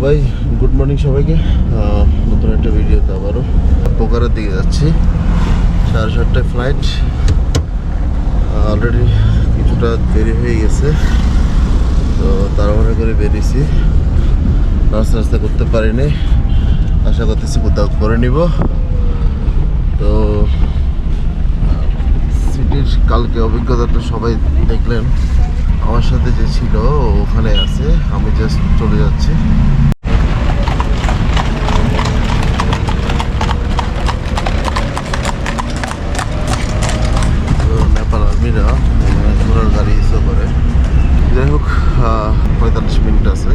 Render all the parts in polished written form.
ভাই good morning সবাইকে। নতুন একটা ভিডিওতে আবারও পোকারের দিকে যাচ্ছি। 7:30টায় ফ্লাইট। অলরেডি কিছুটা দেরি হয়ে গেছে, তো তাড়াহুড়া করে বেরিয়েছি। রাস্তা করতে পারিনি, আশা করতেছি কোথাও করে নিব। তো সিটির কালকে অভিজ্ঞতাটা সবাই দেখলেন, আমার সাথে যে ছিল ওখানে আছে, আমি জাস্ট চলে যাচ্ছি। নেপাল আর্মিরা ঘোড়ার গাড়ি ইস্যু করে। যাই হোক, 45 মিনিট আছে,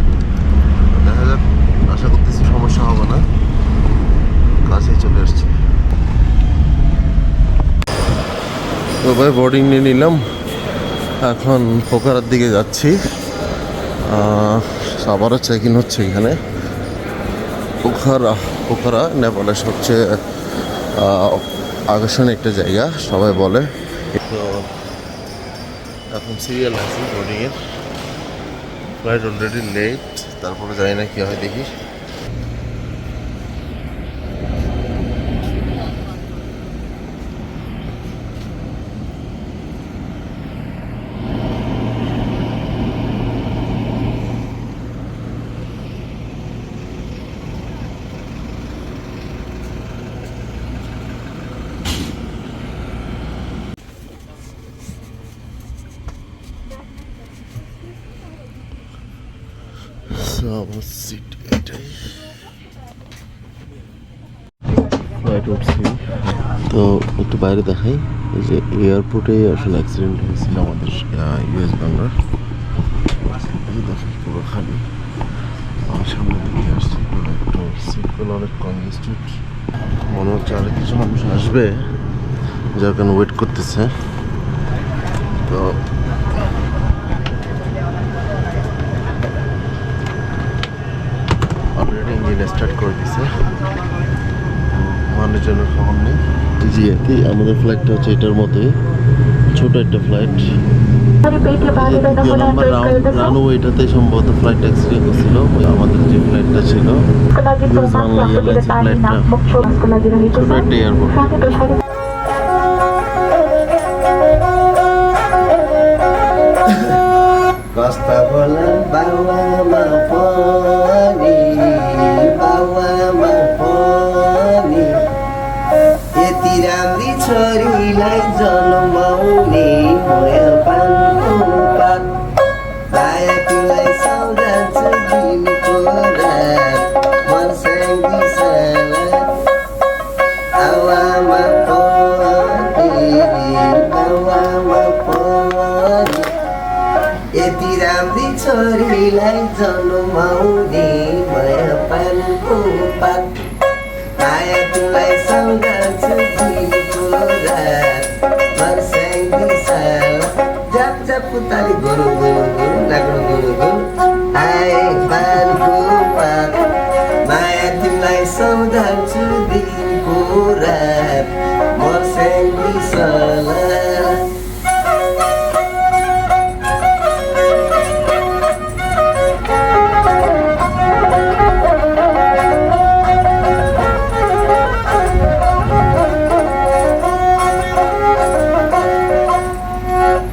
দেখা যাক। আশা করতেছি সমস্যা হবে না, কাছেই চলে আসছি। তো ভাই বোর্ডিং নিয়ে নিলাম, এখন পোখারার দিকে যাচ্ছি। আবারও চেক ইন হচ্ছে এখানে। পোখারা নেপালের সবচেয়ে আকর্ষণীয় একটা জায়গা সবাই বলে। তো এখন সিরিয়াল আছে বোর্ডিংয়ের। ফ্লাইট অলরেডি লেট, তারপরে যাই না কি হয় দেখি। আমার সিট এটাই। ফ্লাইট উঠছি, তো একটু বাইরে দেখাই। এই যে এয়ারপোর্টে আসলে অ্যাক্সিডেন্ট হয়েছিল আমাদের ইউএস বাংলার। দেখেন পুরো খালি, আমার সামনে দিকে আসছে পুরো একটু সিটগুলো অনেক কনজেস্টেড। মনে হচ্ছে আরো কিছু মানুষ আসবে, যার কারণে ওয়েট করতেছে। তো অলরেডি ইঞ্জিন স্টার্ট করে দিছে, মানুষজনের খবর নেই। জি আর কি, আমাদের ফ্লাইটটা হচ্ছে এটার মতোই ছোট একটা ফ্লাইট। দ্বিতীয় নম্বর রানওয়েটাতে সম্ভবত ফ্লাইট অ্যাক্সিডেন্ট হয়েছিল। আমাদের যে ফ্লাইটটা ছিল ইউএস বাংলা এয়ারলাইন্স ফ্লাইটটা, ছোট একটা airport. Costa Volan bawa mafoni यति राम्री छोरीलाई जन्माउने मोया पानको पात दायाकुलाई सौगात दिनको रात मर्स्याङ्गी साला आवामा पनि यति राम्री छोरीलाई जन्माउने माया पानको पात माया तुलाई सौगाछु दिनको रात मर्स्याङ्गी साला जाप जाप पुताली गोरु गोरु गोरु लाग्नु गोरु गोरु आए पानको पात माया तिमीलाई सौगाछु दिनको रात मर्स्याङ्गी साला।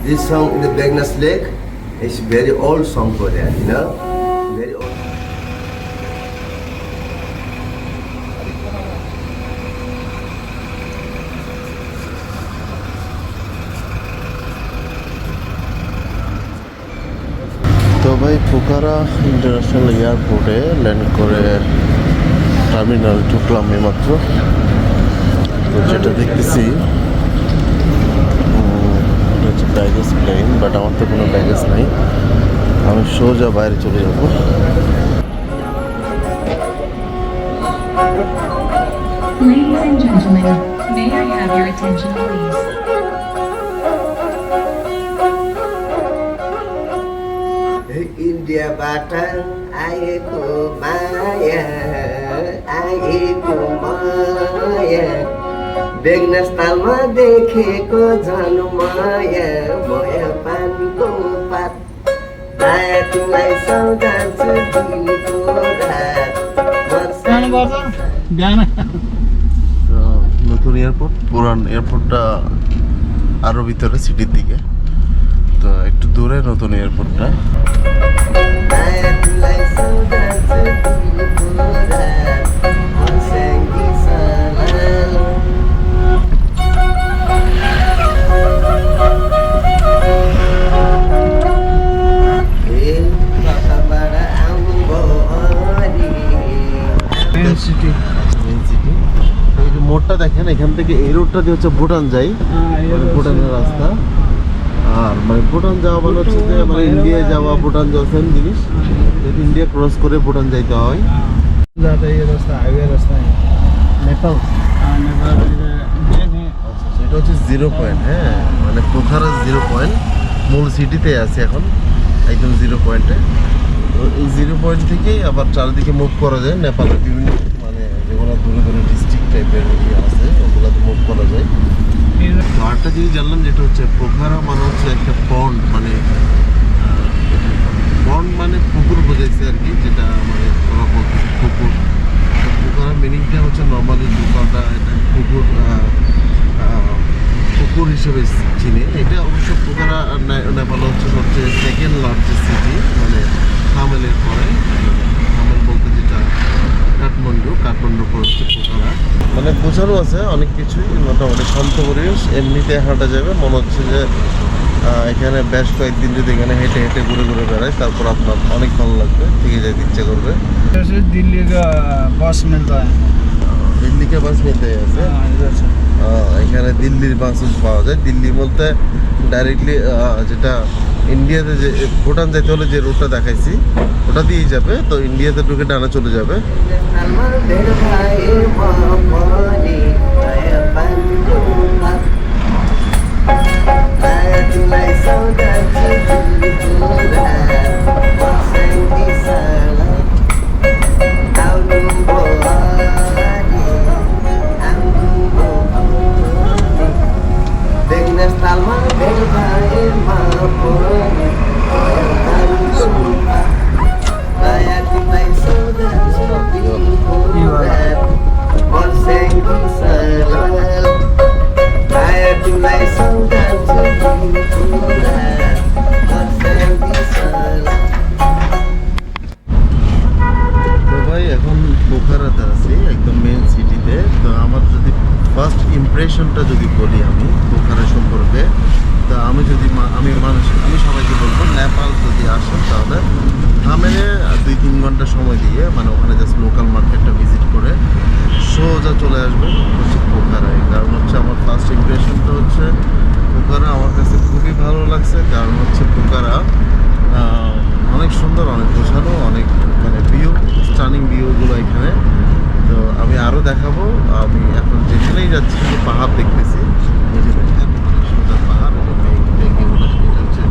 This song in the Begnas Lake is very old song for that, you know, very old. তো ভাই পোখারা ইন্টারন্যাশনাল এয়ারপোর্টে ল্যান্ড করে টার্মিনাল ঢুকলাম এইমাত্র। তো যেটা দেখতেছি হচ্ছে ব্যাগেজ প্লেন, বাট আমার তো কোনো ব্যাগেজ নাই, আমি সোজা বাইরে চলে যাব। Ladies and gentlemen, may I have your attention please? इन्डियाबाट आएको माया बेगनास्थलमा देखेको झन् माया मोया पानको पात माया तुलाई सौगाछु दिनको रात তো নতুন এয়ারপোর্ট, পুরান এয়ারপোর্টটা আরো ভিতরে সিটির দিকে, তো একটু দূরে নতুন এয়ারপোর্টটা। Main city. Main city. এই যে মোড়টা দেখেন, এখান থেকে এই রোডটা দিয়ে হচ্ছে ভুটান যাই, মানে ভুটানের রাস্তা। আর মানে ভুটান যাওয়া মানে হচ্ছে যে মানে ইন্ডিয়া যাওয়া ভুটান যাওয়া সেম জিনিস। ইন্ডিয়া ক্রস করে ভুটান যাইতে হয়। जाता है ये रास्ता, हाईवे रास्ता है। নেপাল। हाँ, नेपाल मेन है। আচ্ছা, সেটা হচ্ছে 0 পয়েন্ট। হ্যাঁ, মানে পোখারা 0 পয়েন্ট, মূল সিটিতে আছে এখন, একদম 0 পয়েন্টে। তো এই 0 পয়েন্ট থেকেই আবার চারিদিকে মুভ করা যায় নেপালের বিভিন্ন, মানে যেগুলো দূরে দূরে ডিস্ট্রিক্ট টাইপের ইয়ে আছে ওগুলোতে মুভ করা যায়। তো আরেকটা জিনিস জানলাম, যেটা হচ্ছে পোখারা মানে হচ্ছে একটা পন্ড, মানে পন্ড মানে পুকুর বোঝাইছে আর কি, যেটা মানে ওরা বলতেছে পুকুর। তো পোখারা মিনিংটা হচ্ছে নর্মালি পোখারা এটা পুকুর, পুকুর হিসেবে চিনে। এটা অবশ্য পোখারা নেপালে হচ্ছে সবচেয়ে সেকেন্ড লার্জেস্ট সিটি, মানে থামেলের পরে। থামেল বলতে যেটা কাঠমান্ডুর পর হচ্ছে পোখারা। মানে বোঝানো আছে অনেক কিছুই, মোটামুটি শান্ত পরিবেশ, এমনিতে হাঁটা যাবে। মনে হচ্ছে যে এখানে বেশ কয়েকদিন যদি এখানে হেঁটে হেঁটে ঘুরে ঘুরে বেড়ায়, তারপর আপনার অনেক ভালো লাগবে, থেকে যেতে ইচ্ছে করবে। जैसे दिल्ली का बस मिलता है। দিল্লিকে বাস নিতে আছে। हाँ, इधर से। এখানে দিল্লির বাস পাওয়া যায়। দিল্লি বলতে ডাইরেক্টলি যেটা ইন্ডিয়াতে, যে ভুটান যেতে হলে যে রুটটা দেখাইছি ওটা দিয়েই যাবে। তো ইন্ডিয়াতে ঢুকে ডানা চলে যাবে। তো ভাই এখন পোখারাতে আছি, একদম মেন সিটিতে। তো আমার যদি ফার্স্ট ইমপ্রেশনটা যদি বলি আমি পোখারা সম্পর্কে, তা আমি সবাইকে বলবো, নেপাল যদি আসেন তাহলে থামেলে 2-3 ঘন্টা সময় দিয়ে, মানে ওখানে জাস্ট লোকাল মার্কেটটা ভিজিট করে সোজা চলে আসবেন হচ্ছে পোখারায়। কারণ হচ্ছে আমার ফার্স্ট ইমপ্রেশনটা হচ্ছে পোখারা আমার কাছে খুবই ভালো লাগছে। কারণ হচ্ছে পোখারা অনেক সুন্দর, অনেক গোছানো, অনেক মানে ভিউ, স্টানিং ভিউগুলো এখানে। তো আমি আরও দেখাবো। আমি এখন যেখানেই যাচ্ছি শুধু পাহাড় দেখতেছি, বুঝে দেখেন অনেক সুন্দর পাহাড় এবং এগুলো হচ্ছে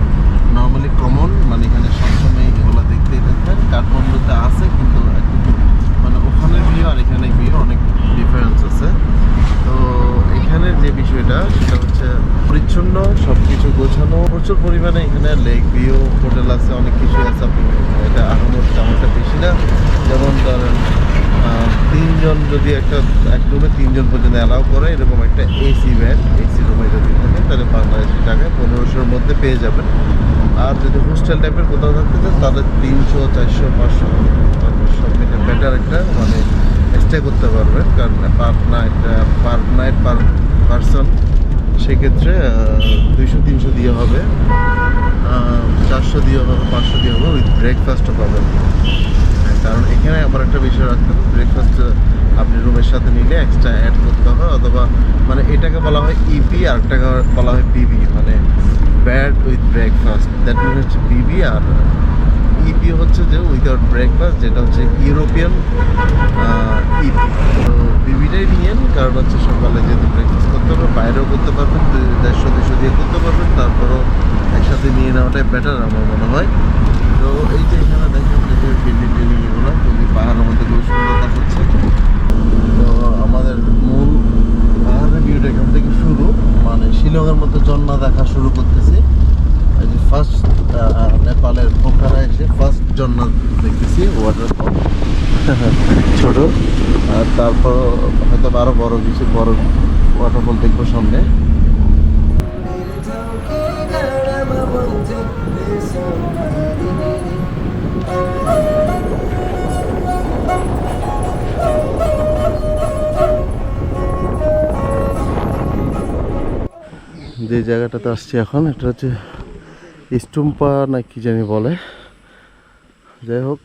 নর্মালি কমন, মানে এখানে সবসময় এগুলো দেখতেই থাকবেন। কাঠমান্ডুতে আছে কিন্তু একটু মানে ওখানে ভিউ আর এখানে ভিউ অনেক ডিফারেন্স আছে। তো এখানের যে বিষয়টা সেটা হচ্ছে পরিচ্ছন্ন, সব কিছু গোছানো, প্রচুর পরিমাণে এখানে লেক ভিউ, হোটেল আছে, অনেক কিছু আছে। আপনি এটা আহমদ তেমনটা বেশি না, যেমন ধরেন 3 জন যদি এক রুমে 3 জন পর্যন্ত অ্যালাউ করে, এরকম একটা এসি রুমে যদি থাকে তাহলে বাংলাদেশি টাকায় 1500-র মধ্যে পেয়ে যাবেন। আর যদি হোস্টেল টাইপের কোথাও থাকতে চান তাহলে 300, 400, 500 সব মিলে বেটার একটা মানে স্টে করতে পারবেন। কারণ পার নাইট পার পারসন সেক্ষেত্রে 200-300 দিয়ে হবে, 400 দিয়ে হবে, 500 দিয়ে হবে, উইথ ব্রেকফাস্টও পাবেন। কারণ এখানে আবার একটা বিষয় রাখতে হবে, ব্রেকফাস্ট আপনি রুমের সাথে নিলে এক্সট্রা অ্যাড করতে হয়, অথবা মানে এটাকে বলা হয় ইপি, আর একটাকে বলা হয় বিবি, মানে bad with breakfast. That mean হচ্ছে বিবি, আর ইপি হচ্ছে যে উইদাউট ব্রেকফাস্ট, যেটা হচ্ছে ইউরোপিয়ান ইপি। তো বিবিটাই নিয়েন, কারণ হচ্ছে সকালে যেহেতু ব্রেকফাস্ট করতে হবে, বাইরেও করতে পারবেন, 150-200 দিয়ে করতে পারবেন, তারপরও একসাথে নিয়ে নেওয়াটাই বেটার আমার মনে হয়। তো এই যে এখানে দেখেন বিল্ডিং এগুলো খুবই পাহাড়ের মধ্যে খুব সুন্দর দেখাচ্ছে। তো আমাদের মূল পাহাড়ের ভিউটা এখান থেকে শুরু, মানে শিলংয়ের মতো ঝর্ণা দেখা শুরু করতেছি। এই যে ফার্স্ট নেপালের পোখারা এসে ফার্স্ট ঝর্ণা দেখতেছি, ওয়াটারফল। ছোট, আর তারপর হয়তো আরো বড় কিছু বড় ওয়াটারফল দেখবো সামনে। যে জায়গাটাতে আসছি এখন, এটা হচ্ছে স্টুম্পা না কি জানি বলে। যাই হোক,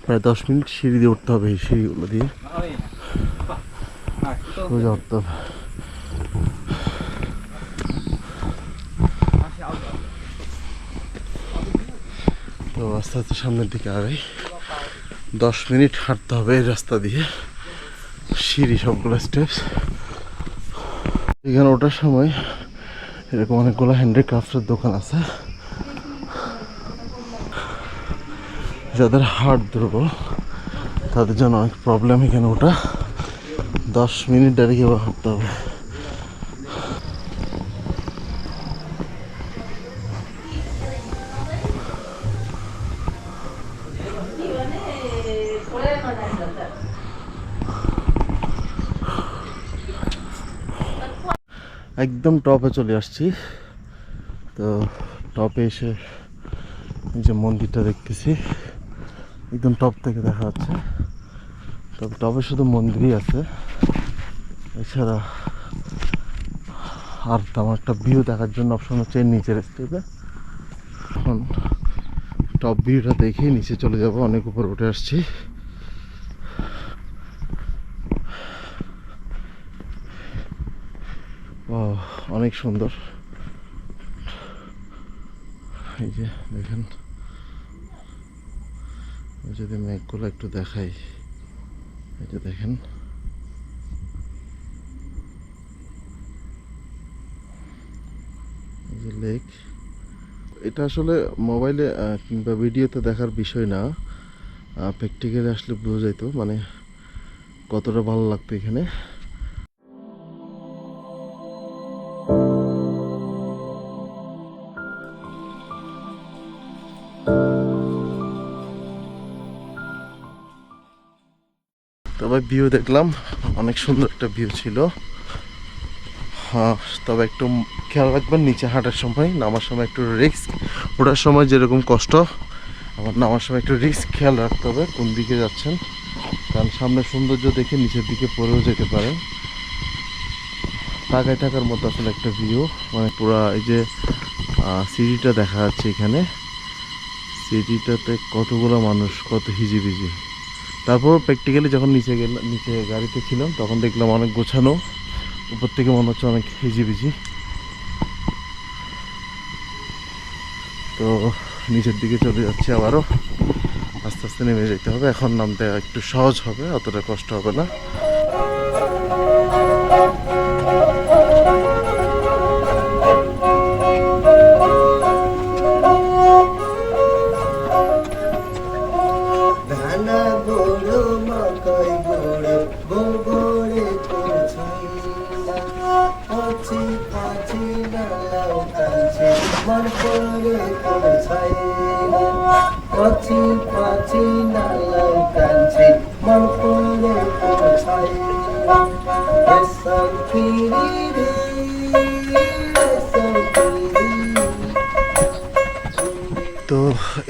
প্রায় 10 মিনিট সিঁড়ি দিয়ে উঠতে হবে, এই সিঁড়িগুলো দিয়ে সোজা উঠতে হবে। তো আস্তে আস্তে সামনের দিকে আগাই। 10 মিনিট হাঁটতে হবে এই রাস্তা দিয়ে, সিঁড়ি সবগুলো স্টেপস। এখানে ওঠার সময় এরকম অনেকগুলো হ্যান্ডিক্রাফটের দোকান আছে। যাদের হার্ট দুর্বল তাদের জন্য অনেক প্রবলেম এখানে ওঠা। 10 মিনিট দাঁড়িয়ে হাঁটতে হবে। একদম টপে চলে আসছি। তো টপে এসে এই যে মন্দিরটা দেখতেছি, একদম টপ থেকে দেখা যাচ্ছে। তবে টপে শুধু মন্দিরই আছে, এছাড়া আর তেমন একটা ভিউ দেখার জন্য অপশন হচ্ছে নিচের স্টেপে। এখন টপ ভিউটা দেখেই নিচে চলে যাব, অনেক উপর উঠে আসছি। অনেক সুন্দর, এই যে দেখেন। যদি মেঘগুলো একটু দেখাই, এই যে দেখেন, এই যে লেক। এটা আসলে মোবাইলে কিংবা ভিডিওতে দেখার বিষয় না, প্র্যাকটিক্যালি আসলে বোঝা যেত মানে কতটা ভালো লাগতো এখানে। তবে ভিউ দেখলাম, অনেক সুন্দর একটা ভিউ ছিল। হ্যাঁ, তবে একটু খেয়াল রাখবেন নিচে হাঁটার সময়, নামার সময় একটু রিস্ক। ওঠার সময় যেরকম কষ্ট, আবার নামার সময় একটু রিস্ক খেয়াল রাখতে হবে কোন দিকে যাচ্ছেন, কারণ সামনে সৌন্দর্য দেখে নিচের দিকে পড়েও যেতে পারেন। তাকায় থাকার মতো আসলে একটা ভিউ, মানে পুরা এই যে সিঁড়িটা দেখা যাচ্ছে এখানে, সিঁড়িটাতে কতগুলো মানুষ, কত হিজিবিজি। তারপর প্র্যাকটিক্যালি যখন নিচে গাড়িতে ছিলাম তখন দেখলাম অনেক গোছানো, উপর থেকে মনে হচ্ছে অনেক হিজিবিজি। তো নিচের দিকে চলে যাচ্ছে, আবারও আস্তে আস্তে নেমে যেতে হবে। এখন নামতে একটু সহজ হবে, অতটা কষ্ট হবে না। তো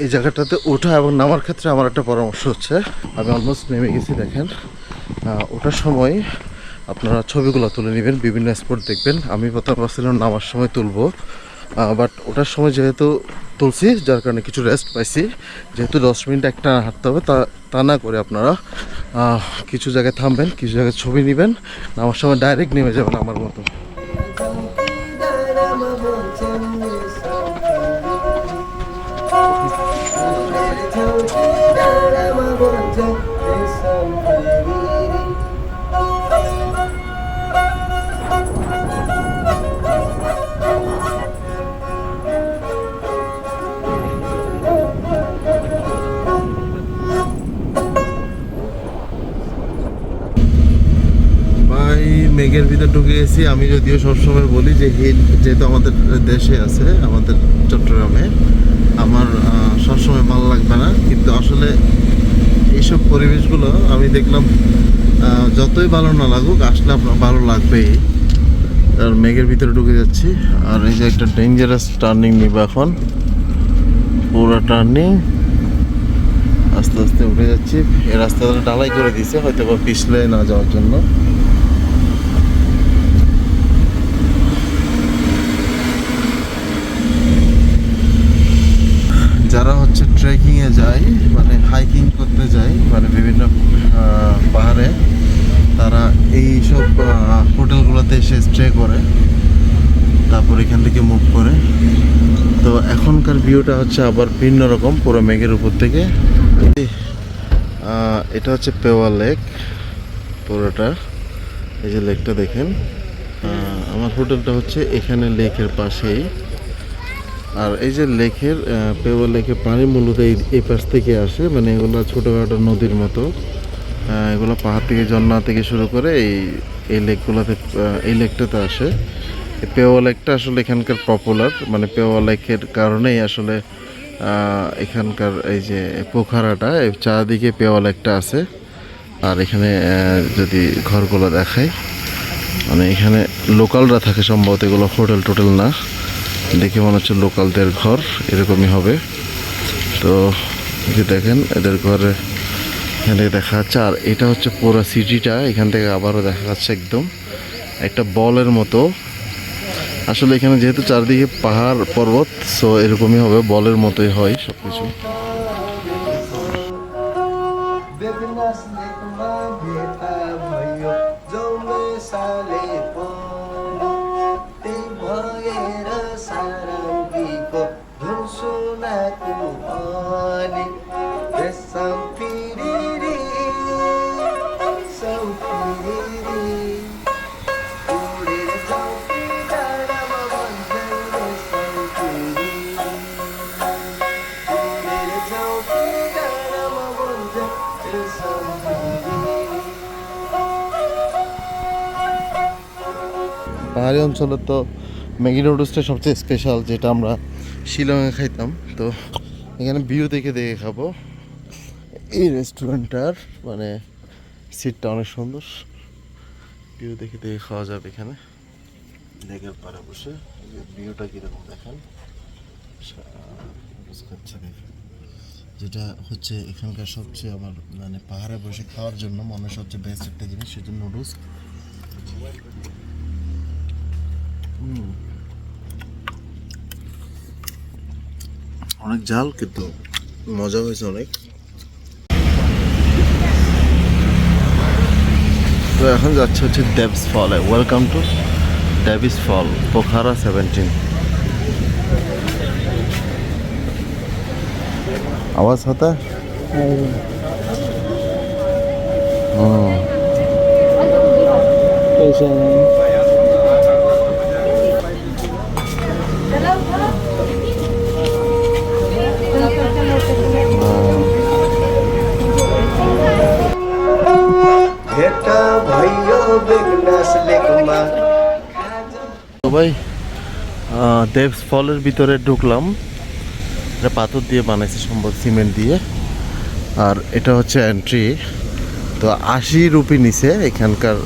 এই জায়গাটাতে ওঠা এবং নামার ক্ষেত্রে আমার একটা পরামর্শ হচ্ছে, আমি অলমোস্ট নেমে গেছি দেখেন। ওঠার সময় আপনারা ছবিগুলো তুলে নেবেন, বিভিন্ন স্পট দেখবেন। আমি প্রথম ভাবছিলাম নামার সময় তুলবো, বাট ওঠার সময় যেহেতু তুলছি, যার কারণে কিছু রেস্ট পাইছি। যেহেতু 10 মিনিট একটা হাঁটতে হবে, তা না করে আপনারা কিছু জায়গায় থামবেন, কিছু জায়গায় ছবি নেবেন, নামার সময় ডাইরেক্ট নেমে যাবেন আমার মতো। মেঘের ভিতর ঢুকে গেছি। আমি যদিও সবসময় বলি যে হিল যেহেতু আমাদের দেশে আছে, আমাদের চট্টগ্রামে, আমার সবসময় ভালো লাগবে না, কিন্তু আসলে এইসব পরিবেশগুলো আমি দেখলাম যতই ভালো না লাগুক আসলে আপনার ভালো লাগবেই। আর মেঘের ভিতরে ঢুকে যাচ্ছি। আর এই যে একটা ডেঞ্জারাস টার্নিং নিব এখন, পুরো টার্নিং আস্তে আস্তে উঠে যাচ্ছি। এই রাস্তাটা ঢালাই করে দিয়েছে হয়তো বা পিছলে না যাওয়ার জন্য। যারা হচ্ছে ট্রেকিংয়ে যায় মানে হাইকিং করতে যায় মানে বিভিন্ন পাহাড়ে, তারা এই সব হোটেলগুলোতে এসে স্টে করে, তারপর এখান থেকে মুভ করে। তো এখনকার ভিউটা হচ্ছে আবার ভিন্ন রকম, পুরো মেঘের উপর থেকে। এটা হচ্ছে পেওয়া লেক পুরোটা। এই যে লেকটা দেখেন, আমার হোটেলটা হচ্ছে এখানে লেকের পাশেই। আর এই যে লেকের পেওয়া লেকের পানি মূলত এই পাশ থেকে আসে, মানে এগুলো ছোটোখাটো নদীর মতো। এগুলো পাহাড় থেকে ঝর্ণা থেকে শুরু করে এই লেকগুলোতে, এই লেকটাতে আসে। এই পেওয়া লেকটা আসলে এখানকার পপুলার, মানে পেওয়া লেকের কারণেই আসলে এখানকার এই যে পোখারাটা, এই চারদিকে পেওয়া লেকটা আছে। আর এখানে যদি ঘরগুলো দেখাই, মানে এখানে লোকালরা থাকে সম্ভবত, এগুলো হোটেল টোটেল না, দেখে মনে হচ্ছে লোকালদের ঘর এরকমই হবে। তো যে দেখেন এদের ঘরে এখান থেকে দেখা যাচ্ছে। আর এটা হচ্ছে পুরো সিটিটা, এখান থেকে আবারও দেখা যাচ্ছে একদম একটা বলের মতো। আসলে এখানে যেহেতু চারদিকে পাহাড় পর্বত, সো এরকমই হবে, বলের মতোই হয় সব কিছু। পাহাড়ি অঞ্চলে তো ম্যাগি নুডলসটা সবচেয়ে স্পেশাল, যেটা আমরা শিলংয়ে খাইতাম। তো এখানে ভিউ দেখে দেখে খাবো। এই রেস্টুরেন্টটার মানে সিটটা অনেক সুন্দর, ভিউ দেখে দেখে খাওয়া যাবে এখানে লেকের পাড়ে বসে। ভিউটা কীরকম দেখেন, খাচ্ছে দেখেন। যেটা হচ্ছে এখানকার সবচেয়ে আমার মানে পাহাড়ে বসে খাওয়ার জন্য মনে হয় সবচেয়ে বেস্ট একটা জিনিস, সেটা নুডলস। অনেক ঝাল কিন্তু মজা হয়েছে অনেক। তো এখন যাচ্ছে হচ্ছে ডেভিস ফলে। ওয়েলকাম টু ডেভিস ফল, পোখারা 17। आवाज होता है? कैसे তো ভাই ডেভিস ফলের ভিতরে ঢুকলাম। এটা পাথর দিয়ে বানাইছে সম্ভবত, সিমেন্ট দিয়ে। আর এটা হচ্ছে এন্ট্রি। তো 80 রুপি নিছে এখানকার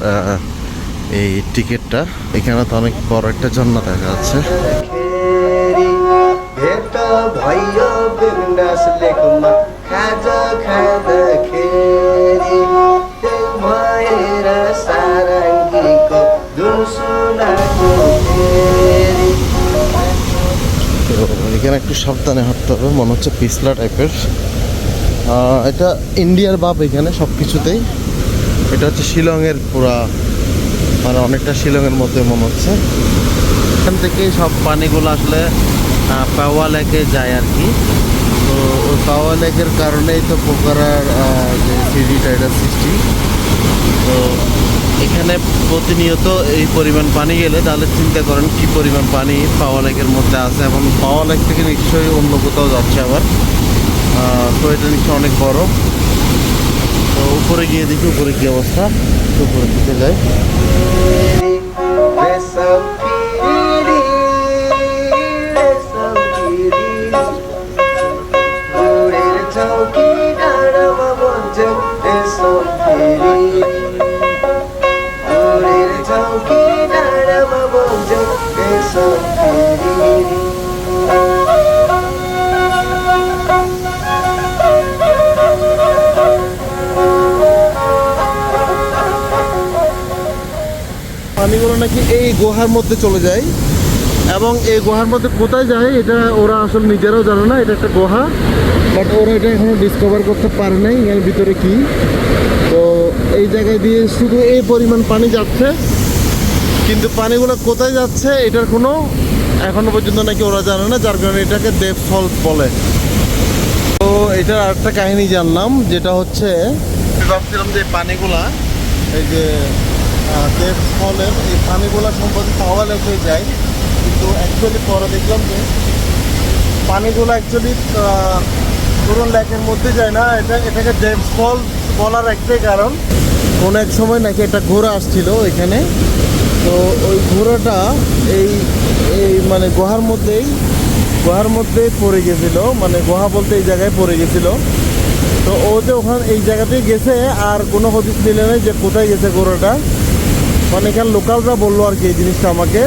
এই টিকিটটা। এখানে তো অনেক বড় একটা ঝর্ণা দেখা যাচ্ছে। এখানে একটু সাবধানে হাঁটতে হবে, মনে হচ্ছে পিছলা টাইপের। এটা ইন্ডিয়ার ভাব এখানে সব কিছুতেই। এটা হচ্ছে শিলংয়ের পুরা, মানে অনেকটা শিলংয়ের মধ্যে মনে হচ্ছে। এখান থেকে সব পানিগুলো আসলে পাওয়া লেকে যায় আর কি। তো ওই পাওয়া লেকের কারণেই তো পোখারার যে সিটিটা এটা সৃষ্টি। তো এখানে প্রতিনিয়ত এই পরিমাণ পানি গেলে তাহলে চিন্তা করেন কি পরিমাণ পানি পাওয়া লেকের মধ্যে আছে। এখন পাওয়া লেক থেকে নিশ্চয়ই অন্য কোথাও যাচ্ছে আবার। তো এটা নিশ্চয়ই অনেক বড়। তো উপরে গিয়ে দেখি উপরে কি অবস্থা। উপরের দিকে যাই। নাকি এই গুহার মধ্যে চলে যায়, এবং এই গুহার মধ্যে কোথায় যায় এটা ওরা আসলে নিজেরাও জানে না। এটা একটা গুহা, বাট ওরা এটা এখনো ডিসকভার করতে পারে নাই এর ভিতরে কি। তো এই জায়গায় দিয়ে শুধু এই পরিমাণ পানি যাচ্ছে, কিন্তু পানিগুলো কোথায় যাচ্ছে এটার কোনো এখনো পর্যন্ত নাকি ওরা জানে না, যার কারণে এটাকে দেব ফলস বলে। তো এটার আরেকটা কাহিনী জানলাম, যেটা হচ্ছে আমি ভাবছিলাম যে পানিগুলা এই যে দেব ফলের এই পানিগুলা সম্পর্কে পাওয়া লেগে যায়, কিন্তু অ্যাকচুয়ালি পরে দেখলাম যে পানিগুলো অ্যাকচুয়ালি পুরো লেকের মধ্যে যায় না। এটাকে দেব ফল বলার একটাই কারণ, কোনো এক সময় নাকি একটা ঘোড়া আসছিল এখানে, তো ওই ঘোড়াটা এই এই মানে গুহার মধ্যে পড়ে গেছিলো, মানে গুহা বলতে এই জায়গায় পড়ে গেছিলো। তো ও যে ওখানে এই জায়গাতেই গেছে, আর কোনো হদিস মিলে নেই যে কোথায় গেছে ঘোড়াটা, মানে এখানে লোকালরা বললো আর কি এই জিনিসটা আমাকে।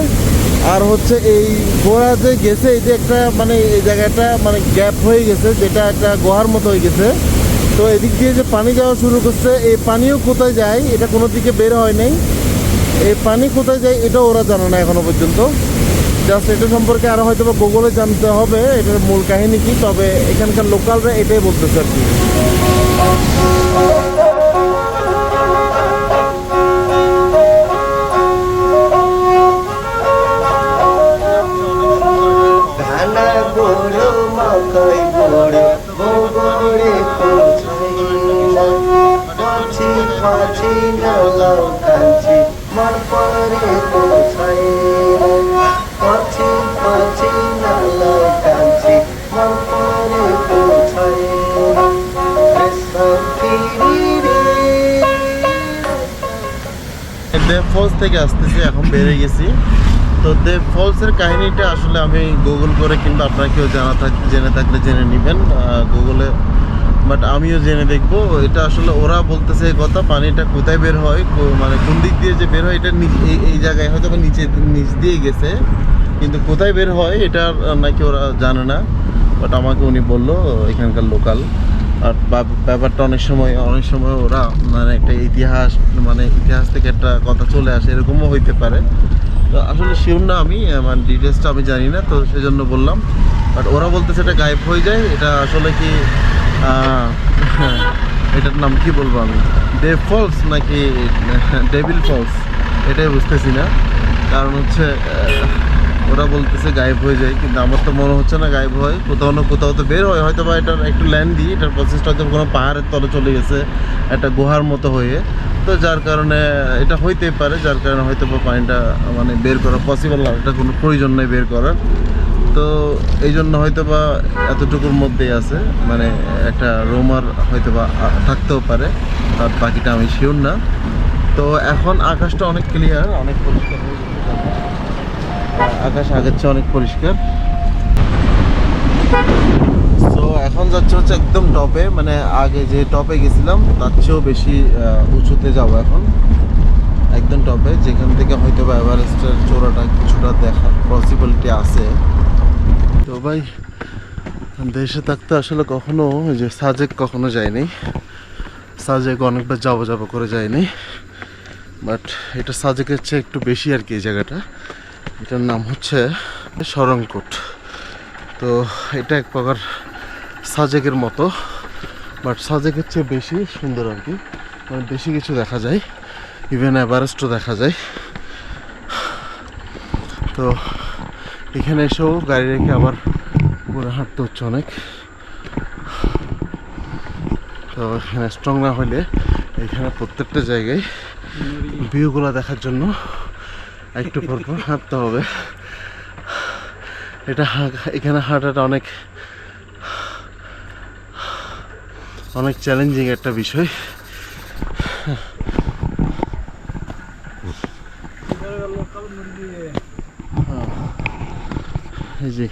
আর হচ্ছে এই ঘোড়া যে গেছে, এই যে একটা মানে এই জায়গাটা মানে গ্যাপ হয়ে গেছে, যেটা একটা গুহার মতো হয়ে গেছে। তো এদিক দিয়ে যে পানি যাওয়া শুরু করছে, এই পানিও কোথায় যায় এটা কোনো দিকে বের হয় নাই। এই পানি কোথায় যায় এটা ওরা জানে না এখনো পর্যন্ত। জাস্ট এটা সম্পর্কে আরও হয়তো বা গুগলে জানতে হবে এটার মূল কাহিনী কি, তবে এখানকার লোকালরা এটাই বলতেছে আর কি। ধানা বড় মাকাই বড় বগড়ে কোথায় না পাছি পাছি না লাউ কাঞ্চি মার পরে কোথায় না পাছি পাছি না লাউ কাঞ্চি মার পরে কোথায় না দেব ফলস থেকে আসতেছি, এখন বেড়ে গেছি। তো দেব ফলসের কাহিনীটা আসলে আমি গুগল করে, কিংবা আপনারা কেউ জেনে থাকলে জেনে নেবেন গুগলে, বাট আমিও জেনে দেখবো। এটা আসলে ওরা বলতেছে এই কথা, পানিটা কোথায় বের হয়, মানে কোন দিক দিয়ে যে বের হয় এটা এই জায়গায় হয়তো বা নিচ দিয়ে গেছে, কিন্তু কোথায় বের হয় এটা নাকি ওরা জানে না। বাট আমাকে উনি বললো এখানকার লোকাল। আর ব্যাপারটা অনেক সময় ওরা মানে একটা ইতিহাস থেকে একটা কথা চলে আসে, এরকমও হইতে পারে। তো আসলে শিওর না আমি, মানে ডিটেলসটা আমি জানি না, তো সেজন্য বললাম। বাট ওরা বলতেছে এটা গায়েব হয়ে যায়। এটা আসলে কি এটার নাম কি বলবো আমি, দেব ফলস নাকি ডেভিল ফলস এটাই বুঝতেছি না। কারণ হচ্ছে ওরা বলতেছে গায়েব হয়ে যায়, কিন্তু আমার তো মনে হচ্ছে না গায়েব হয়, কোথাও না কোথাও তো বের হয়। হয়তো বা এটার একটু ল্যান্ড দিয়ে এটার প্রসেসটা হয়তো কোনো পাহাড়ের তলে চলে গেছে একটা গুহার মতো হয়ে, তো যার কারণে এটা হইতেই পারে, যার কারণে হয়তো বা পানিটা মানে বের করা পসিবল না, এটা কোনো প্রয়োজন নেই বের করার। তো এই জন্য হয়তো বা এতটুকুর মধ্যেই আছে, মানে একটা রোমার হয়তো বা থাকতেও পারে, আর বাকিটা আমি শিওর না। তো এখন আকাশটা অনেক ক্লিয়ার, অনেক পরিষ্কার হয়ে গেছে, আকাশ আগের চেয়ে অনেক পরিষ্কার। তো এখন যাচ্ছে হচ্ছে একদম টপে, মানে আগে যে টপে গেছিলাম তার চেয়েও বেশি উঁচুতে যাবো এখন, একদম টপে, যেখান থেকে হয়তো বা এভারেস্টের চূড়াটা কিছুটা দেখার পসিবিলিটি আছে। তো ভাই দেশে থাকতে আসলে কখনো যে সাজেক কখনো যায়নি, সাজেক অনেকবার যাবো করে যায়নি, বাট এটা সাজেকের চেয়ে একটু বেশি আর কি এই জায়গাটা। এটার নাম হচ্ছে শরণকোট। তো এটা এক প্রকার সাজেকের মতো, বাট সাজেকের চেয়ে বেশি সুন্দর আর কি, মানে বেশি কিছু দেখা যায়, ইভেন এভারেস্টও দেখা যায়। তো এখানে এসেও গাড়ি রেখে আবার উপরে হাঁটতে হচ্ছে অনেক। তো এখানে স্ট্রং না হলে এখানে প্রত্যেকটা জায়গায় ভিউগুলো দেখার জন্য একটু পর হাঁটতে হবে। এখানে হাঁটাটা অনেক চ্যালেঞ্জিং একটা বিষয়। এই যে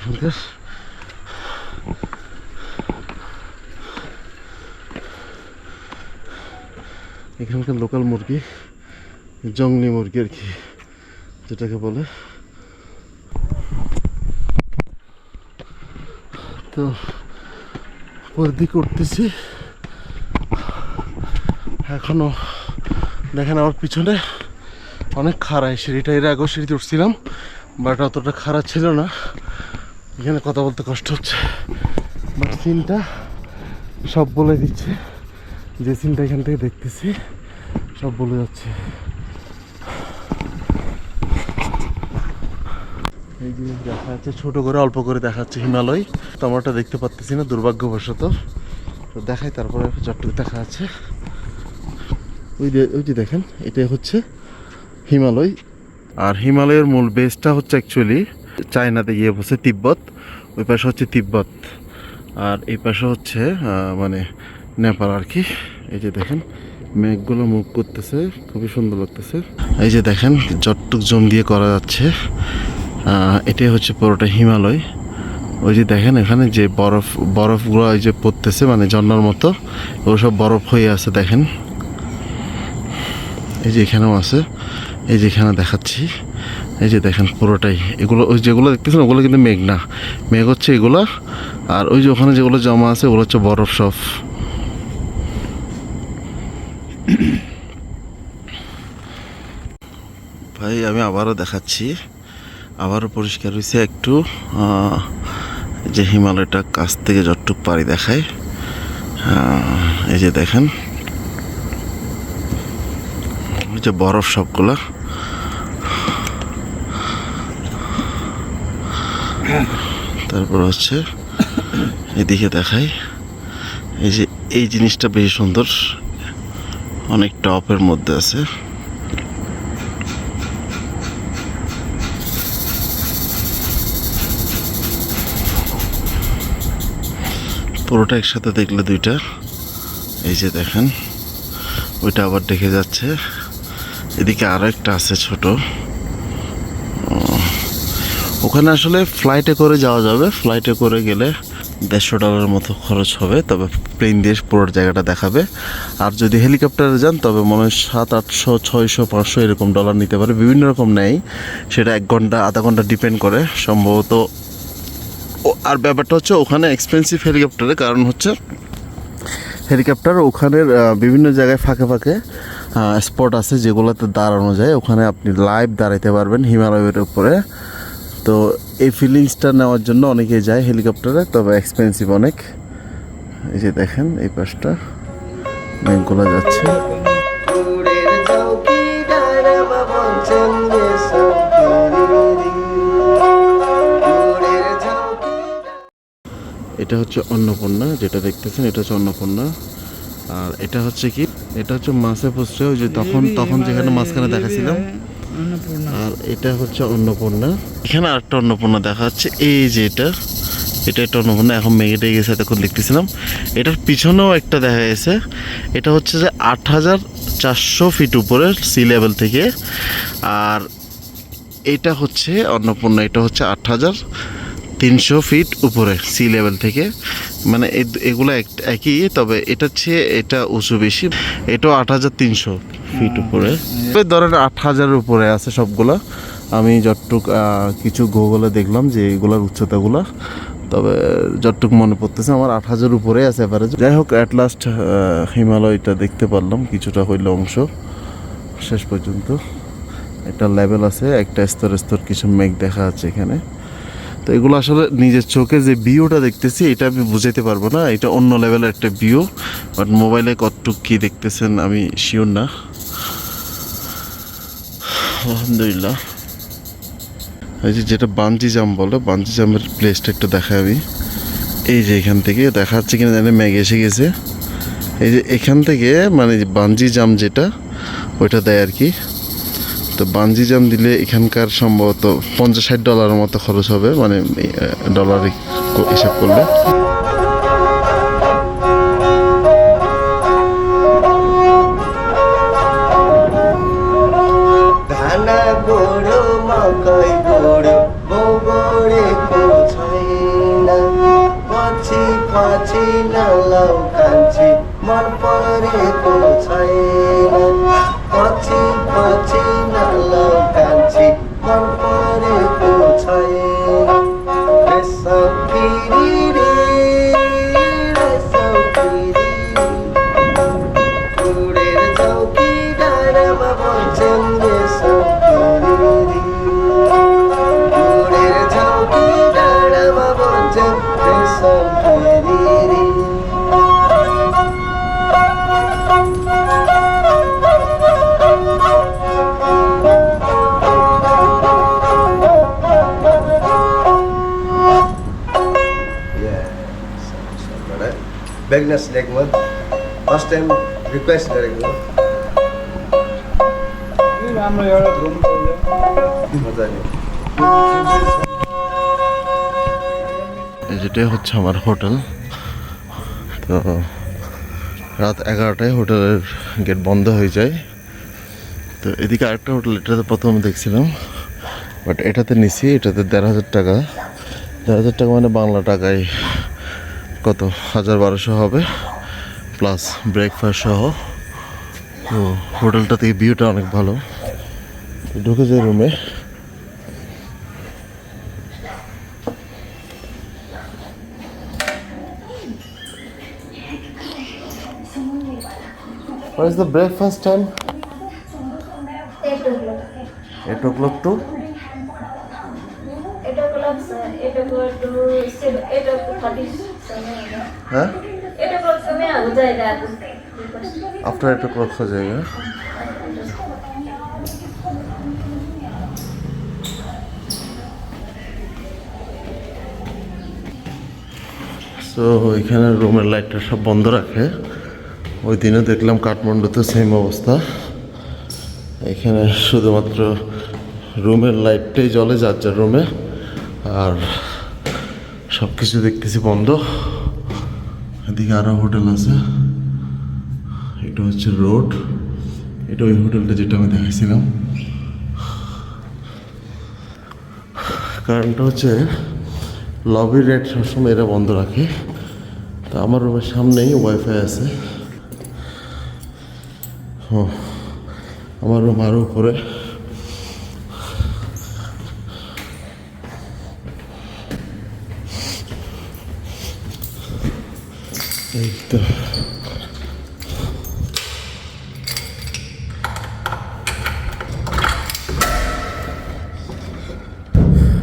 এখানকার লোকাল মুরগি, জংলি মুরগি আর কি যেটাকে বলে। তো উপর দিকে উঠতেছি, এখনো দেখেন আমার পিছনে অনেক খাড়া এই সিঁড়িটা, এর আগেও সিঁড়িতে উঠছিলাম বাট অতটা খারাপ ছিল না। এখানে কথা বলতে কষ্ট হচ্ছে, বাট সিনটা সব বলে দিচ্ছে, যে সিনটা এখান থেকে দেখতেছি সব বলে যাচ্ছে। এই জিনিস দেখা যাচ্ছে ছোট করে অল্প করে দেখাচ্ছে হিমালয়, তো আমারটা দেখতে পাচ্ছি না দুর্ভাগ্যবশত। তো দেখাই তারপরে যতটুকু দেখা যাচ্ছে। ওই যে দেখেন এটাই হচ্ছে হিমালয়। আর হিমালয়ের মূল বেসটা হচ্ছে অ্যাকচুয়ালি চায়নাতে গিয়ে বসে তিব্বত, ওই পাশে হচ্ছে তিব্বত আর এই পাশে হচ্ছে মানে নেপাল আর কি। এই যে দেখেন মেঘগুলো মুভ করতেছে, খুবই সুন্দর লাগতেছে। এই যে দেখেন যতটুক জম দিয়ে করা যাচ্ছে, এটাই হচ্ছে পুরোটা হিমালয়। ওই যে দেখেন এখানে যে বরফগুলো এই যে পড়তেছে মানে ঝর্ণার মতো, ওগুলো সব বরফ হয়ে আছে দেখেন। এই যে এখানেও আছে, এই যে এখানে দেখাচ্ছি, এই যে দেখেন পুরোটাই এগুলো, ওই যেগুলো দেখতেছেন ওগুলো কিন্তু মেঘ না, মেঘ হচ্ছে এগুলো। আর ওই যে ওখানে যেগুলো জমা আছে ওগুলো হচ্ছে বরফ সব। ভাই আমি আবারও দেখাচ্ছি, আবারও পরিষ্কার হয়েছে একটু। যে হিমালয়টা কাছ থেকে যতটুক পারি দেখায়, এই যে দেখেন এই যে বরফ সবগুলা। তারপর হচ্ছে এদিকে দেখাই, এই যে এই জিনিসটা বেশি সুন্দর, অনেক টপের মধ্যে আছে। পুরোটা একসাথে দেখলে দুইটা, এই যে দেখেন ওইটা আবার দেখে যাচ্ছে, এদিকে আরো একটা আছে ছোট। ওখানে আসলে ফ্লাইটে করে যাওয়া যাবে, ফ্লাইটে করে গেলে $150 মতো খরচ হবে, তবে প্লেন দিয়ে পুরো জায়গাটা দেখাবে। আর যদি হেলিকপ্টারে যান তবে মনে হয় $700, $800, $600, $500 এরকম ডলার নিতে পারে, বিভিন্ন রকম নেয়, সেটা 1 ঘন্টা আধা ঘন্টা ডিপেন্ড করে সম্ভবত। আর ব্যাপারটা হচ্ছে ওখানে এক্সপেন্সিভ হেলিকপ্টারে, কারণ হচ্ছে হেলিকপ্টার ওখানের বিভিন্ন জায়গায় ফাঁকে ফাঁকে স্পট আছে যেগুলোতে দাঁড়ানো যায়, ওখানে আপনি লাইভ দাঁড়াইতে পারবেন হিমালয়ের উপরে। তো এই ফিলিংসটা নেওয়ার জন্য অনেকেই যায় হেলিকপ্টারে, তবে এক্সপেন্সিভ অনেক। এই যে দেখেন এই পাশটা মেঘগুলো যাচ্ছে। এটা হচ্ছে অন্নপূর্ণা, যেটা দেখতেছেন এটা হচ্ছে অন্নপূর্ণা। আর এটা হচ্ছে কি, এটা হচ্ছে মাছে পুষছে, ওই যে তখন যেখানে মাঝখানে দেখাছিলাম। আর এটা হচ্ছে অন্নপূর্ণা, এখানে আরেকটা অন্নপূর্ণা দেখা যাচ্ছে, এই যে এটা একটা অন্নপূর্ণা, এখন মেঘে গেছে এতক্ষণ দেখতেছিলাম। এটার পিছনেও একটা দেখা গেছে, এটা হচ্ছে যে 8400 ফিট উপরে সি লেভেল থেকে। আর এটা হচ্ছে অন্নপূর্ণা, এটা হচ্ছে 8300 ফিট উপরে সি লেভেল থেকে, মানে এগুলো একই, তবে এটার চেয়ে এটা উঁচু বেশি। এটাও 8300 ফিট উপরে, ধরেন 8000 উপরে আছে সবগুলা। আমি যতটুক কিছু গুগলে দেখলাম যে এগুলার উচ্চতাগুলা, তবে যতটুক মনে পড়তেছে আমার 8000 উপরে আছে এভারেজ। যাই হোক অ্যাট লাস্ট হিমালয়টা দেখতে পারলাম কিছুটা হইলে অংশ শেষ পর্যন্ত। একটা লেভেল আছে, একটা স্তর স্তর কিছু মেঘ দেখা যাচ্ছে এখানে। তো এগুলো আসলে নিজের চোখে যে ভিউটা দেখতেছি এটা আমি বুঝাইতে পারবো না, এটা অন্য লেভেলের একটা ভিউ, বাট মোবাইলে কতটুক কী দেখতেছেন আমি শিওর না। আলহামদুলিল্লাহ। এই যে যেটা বাঞ্জি জাম্প বলে, বাঞ্জি জাম্পের প্লেসটা একটু দেখাই আমি। এই যে এখান থেকে দেখা যাচ্ছে কিনা জানি মেঘ এসে গেছে, এই যে এখান থেকে মানে বাঞ্জি জাম্প যেটা ওইটা দেয় আর কি। তো বাঞ্জি জাম্প দিলে এখানকার সম্ভবত $50-60 মতো খরচ হবে, মানে ডলারে হিসাব করলে। ধানা গোড়ো মাকাই গোড়ো গোড়ে কোছাই না পাছি পাছি নালাও কাঞ্চি মন পরে কোছাই না পাছি পাছি নালাও কাঞ্চি মন পরে কোছাই রে সকিরি রে সকিরি উড়ের চৌকি ডারা বাবা চন্দে সব Vegas Lake one. First time request गरेको राम्रो एउटा घुम्नु मजा आयो যেটাই হচ্ছে আমার হোটেল। তো রাত 11টায় হোটেলের গেট বন্ধ হয়ে যায়। তো এদিকে আরেকটা হোটেল, এটাতে প্রথমে দেখছিলাম, বাট এটাতে নিছি, এটাতে 1,500 টাকা। 1,500 টাকা মানে বাংলা টাকায় কত 1,000-1,200 হবে, প্লাস ব্রেকফাস্ট সহ। তো হোটেলটা থেকে ভিউটা অনেক ভালো। ঢুকে যায় রুমে, What is the breakfast time? 8 o'clock. 8 o'clock to? 8 o'clock, sir. 8 o'clock to 8 o'clock 37. Huh? 8 o'clock समय हो जाएगा आपको. After 8 o'clock हो जाएगा। তো এখানে রুমের লাইটটা সব বন্ধ রাখে। ওই দিনে দেখলাম কাঠমান্ডুতে সেম অবস্থা। এখানে শুধুমাত্র রুমের লাইটটাই জ্বলে যার যার রুমে, আর সব কিছু দেখতেছি বন্ধ। এদিকে আরও হোটেল আছে, এটা হচ্ছে রোড, এটা ওই হোটেলটা যেটা আমি দেখেছিলাম। কারণটা হচ্ছে লবির রেট সবসময় এরা বন্ধ রাখে। তো আমার রুমের সামনেই ওয়াইফাই আছে। আমার রুম আরও উপরে। এই তো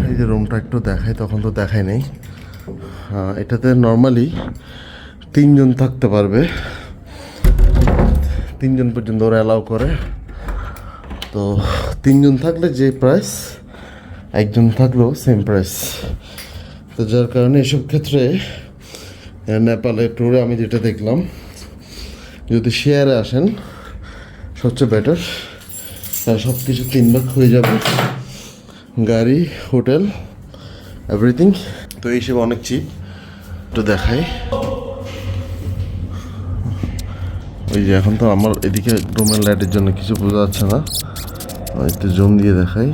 এই যে রুমটা একটু দেখায়, তখন তো দেখায় নেই। এটাতে নর্মালি 3 জন থাকতে পারবে, 3 জন পর্যন্ত ওরা অ্যালাউ করে। তো 3 জন থাকলে যে প্রাইস, 1 জন থাকলেও সেম প্রাইস। তো যার কারণে এসব ক্ষেত্রে নেপালে ট্যুরে আমি যেটা দেখলাম, যদি শেয়ারে আসেন সবচেয়ে বেটার। সব কিছু 3 ভাগ হয়ে যাবে, গাড়ি, হোটেল, এভরিথিং। তো এই হিসেবে অনেক চিপ। একটু দেখাই, ওই যে এখন তো আমার এদিকে রুমের লাইটের জন্য কিছু বোঝা যাচ্ছে না, একটু জুম দিয়ে দেখাই।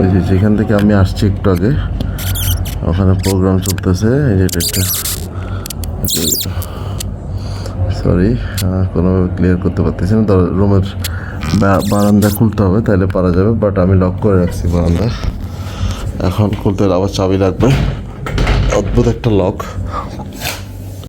ওই যে যেখান থেকে আমি আসছি একটু আগে, ওখানে প্রোগ্রাম চলতেছে। এই যে একটা, সরি কোনোভাবে ক্লিয়ার করতে পারতেছি না। তো রুমের বারান্দা খুলতে হবে, তাহলে পারা যাবে, বাট আমি লক করে রাখছি বারান্দা। এখন খুলতে আবার চাবি লাগবে, অদ্ভুত একটা লক।